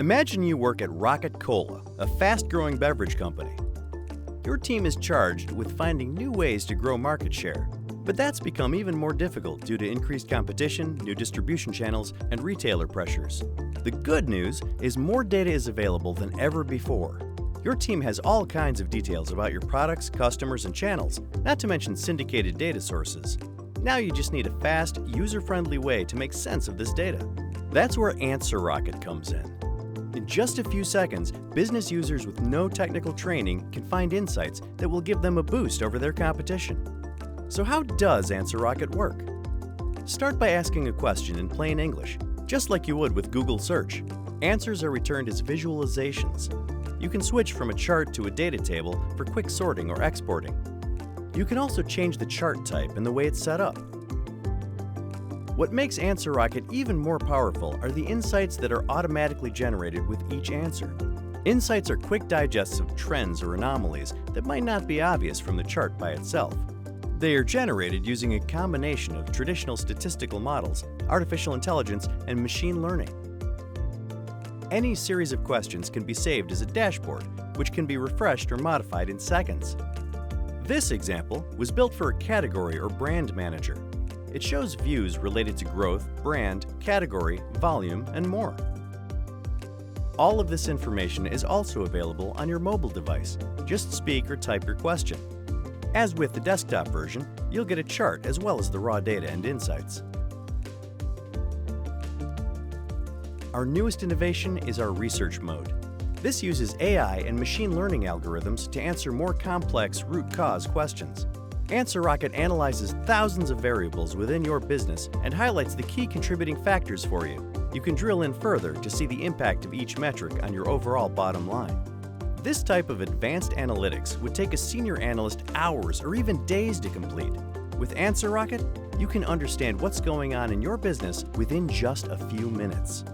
Imagine you work at Rocket Cola, a fast-growing beverage company. Your team is charged with finding new ways to grow market share, but that's become even more difficult due to increased competition, new distribution channels, and retailer pressures. The good news is more data is available than ever before. Your team has all kinds of details about your products, customers, and channels, not to mention syndicated data sources. Now you just need a fast, user-friendly way to make sense of this data. That's where AnswerRocket comes in. In just a few seconds, business users with no technical training can find insights that will give them a boost over their competition. So how does AnswerRocket work? Start by asking a question in plain English, just like you would with Google search. Answers are returned as visualizations. You can switch from a chart to a data table for quick sorting or exporting. You can also change the chart type and the way it's set up. What makes AnswerRocket even more powerful are the insights that are automatically generated with each answer. Insights are quick digests of trends or anomalies that might not be obvious from the chart by itself. They are generated using a combination of traditional statistical models, artificial intelligence, and machine learning. Any series of questions can be saved as a dashboard, which can be refreshed or modified in seconds. This example was built for a category or brand manager. It shows views related to growth, brand, category, volume, and more. All of this information is also available on your mobile device. Just speak or type your question. As with the desktop version, you'll get a chart as well as the raw data and insights. Our newest innovation is our research mode. This uses AI and machine learning algorithms to answer more complex root cause questions. AnswerRocket analyzes thousands of variables within your business and highlights the key contributing factors for you. You can drill in further to see the impact of each metric on your overall bottom line. This type of advanced analytics would take a senior analyst hours or even days to complete. With AnswerRocket, you can understand what's going on in your business within just a few minutes.